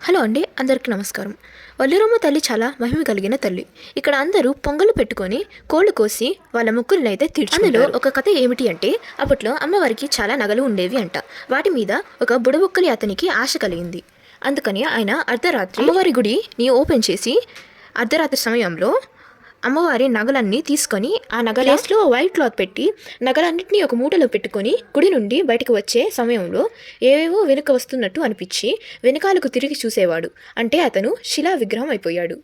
Hello అండి, అందరికీ నమస్కారం. వల్లిరమ్మ తల్లి చాలా మహిమ కలిగిన తల్లి. ఇక్కడ అందరూ పొంగలు పెట్టుకొని కోళ్ళు కోసి వాళ్ళ ముక్కులనైతే తీర్చుకుంటారు. అందులో ఒక కథ ఏమిటి అంటే, అప్పట్లో అమ్మవారికి చాలా నగలు ఉండేవి అంట. వాటి మీద ఒక బుడబుక్కలి అతనికి ఆశ కలిగింది. అందుకని ఆయన అర్ధరాత్రి అమ్మవారి గుడిని ఓపెన్ చేసి అర్ధరాత్రి సమయంలో అమ్మవారి నగలన్నీ తీసుకొని ఆ నగలేస్లో వైట్ క్లాత్ పెట్టి నగలన్నింటినీ ఒక మూటలో పెట్టుకొని గుడి నుండి బయటకు వచ్చే సమయంలో ఏవేవో వెనుక వస్తున్నట్టు అనిపించి వెనకాలకు తిరిగి చూసేవాడు. అంటే అతను శిలా విగ్రహం అయిపోయాడు.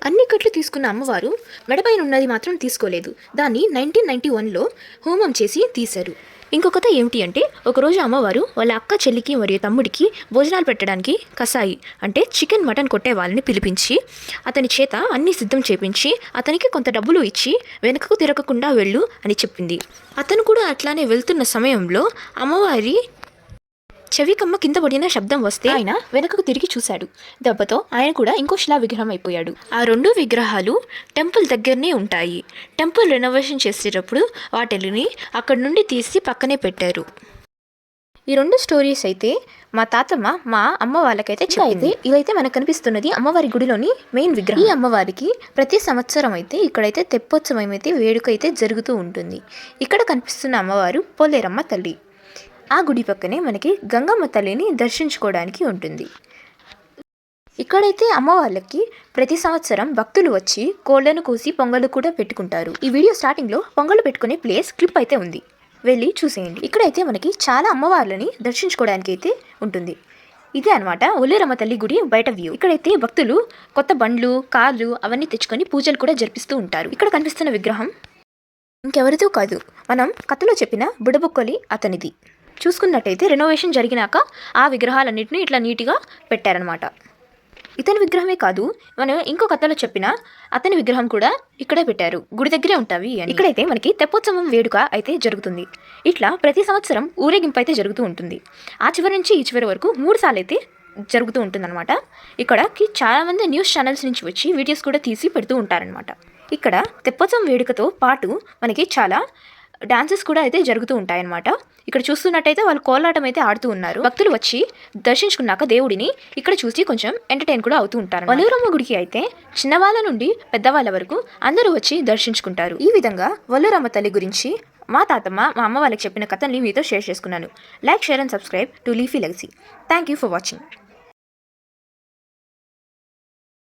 అన్ని కట్లు తీసుకున్న అమ్మవారు మెడపైన ఉన్నది మాత్రం తీసుకోలేదు. దాన్ని 1991లో హోమం చేసి తీశారు. ఇంకొకత ఏమిటి అంటే, ఒకరోజు అమ్మవారు వాళ్ళ అక్క చెల్లికి మరియు తమ్ముడికి భోజనాలు పెట్టడానికి కసాయి అంటే చికెన్ మటన్ కొట్టే వాళ్ళని పిలిపించి అతని చేత అన్ని సిద్ధం చేపించి అతనికి కొంత డబ్బులు ఇచ్చి వెనుకకు తిరగకుండా వెళ్ళు అని చెప్పింది. అతను కూడా అట్లానే వెళ్తున్న సమయంలో అమ్మవారి చెవికమ్మ కింద పడిన శబ్దం వస్తే ఆయన వెనకకు తిరిగి చూశాడు. దెబ్బతో ఆయన కూడా ఇంకో శిలా విగ్రహం అయిపోయాడు. ఆ రెండు విగ్రహాలు టెంపుల్ దగ్గరనే ఉంటాయి. టెంపుల్ రెనోవేషన్ చేసేటప్పుడు వాటిని అక్కడి నుండి తీసి పక్కనే పెట్టారు. ఈ రెండు స్టోరీస్ అయితే మా తాతమ్మ మా అమ్మ వాళ్ళకైతే చెప్పింది. ఇదైతే మనకు కనిపిస్తున్నది అమ్మవారి గుడిలోని మెయిన్ విగ్రహం. ఈ అమ్మవారికి ప్రతి సంవత్సరం అయితే ఇక్కడైతే తెప్పోత్సవం అయితే వేడుక అయితే జరుగుతూ ఉంటుంది. ఇక్కడ కనిపిస్తున్న అమ్మవారు పోలేరమ్మ తల్లి. ఆ గుడి పక్కనే మనకి గంగమ్మ తల్లిని దర్శించుకోవడానికి ఉంటుంది. ఇక్కడైతే అమ్మవార్లకి ప్రతి సంవత్సరం భక్తులు వచ్చి కోళ్లను కోసి పొంగలు కూడా పెట్టుకుంటారు. ఈ వీడియో స్టార్టింగ్లో పొంగలు పెట్టుకునే ప్లేస్ క్లిప్ అయితే ఉంది, వెళ్ళి చూసేయండి. ఇక్కడైతే మనకి చాలా అమ్మవార్లని దర్శించుకోవడానికి అయితే ఉంటుంది. ఇదే అనమాట ఒల్లేరమ్మ తల్లి గుడి బయట వ్యూ. ఇక్కడైతే భక్తులు కొత్త బండ్లు కార్లు అవన్నీ తెచ్చుకొని పూజలు కూడా జరిపిస్తూ ఉంటారు. ఇక్కడ కనిపిస్తున్న విగ్రహం ఇంకెవరితో కాదు, మనం కథలో చెప్పిన బుడబుక్కలి అతనిది. చూసుకున్నట్టయితే రెనోవేషన్ జరిగినాక ఆ విగ్రహాలన్నింటినీ ఇట్లా నీట్గా పెట్టారనమాట. ఇతని విగ్రహమే కాదు, మనం ఇంకో కథలో చెప్పిన అతని విగ్రహం కూడా ఇక్కడే పెట్టారు. గుడి దగ్గరే ఉంటావి. ఇక్కడైతే మనకి తెప్పోత్సవం వేడుక అయితే జరుగుతుంది. ఇట్లా ప్రతి సంవత్సరం ఊరేగింపు అయితే జరుగుతూ ఉంటుంది. ఆ చివరి నుంచి ఈ చివరి వరకు 3 సార్లు అయితే జరుగుతూ ఉంటుందన్నమాట. ఇక్కడకి చాలామంది న్యూస్ ఛానల్స్ నుంచి వచ్చి వీడియోస్ కూడా తీసి పెడుతూ ఉంటారనమాట. ఇక్కడ తెప్పోత్సవం వేడుకతో పాటు మనకి చాలా డాన్సెస్ కూడా అయితే జరుగుతూ ఉంటాయన్నమాట. ఇక్కడ చూస్తున్నట్టయితే వాళ్ళు కోలాటం అయితే ఆడుతూ ఉన్నారు. భక్తులు వచ్చి దర్శించుకున్నాక దేవుడిని ఇక్కడ చూసి కొంచెం ఎంటర్టైన్ కూడా అవుతూ ఉంటారు. వల్లూరమ్మ గుడికి అయితే చిన్నవాళ్ళ నుండి పెద్దవాళ్ళ వరకు అందరూ వచ్చి దర్శించుకుంటారు. ఈ విధంగా వల్లూరమ్మ తల్లి గురించి మా తాతమ్మ మా అమ్మ వాళ్ళకి చెప్పిన కథల్ని మీతో షేర్ చేసుకున్నాను. Like, share and subscribe to leafy legacy. Thank you for watching.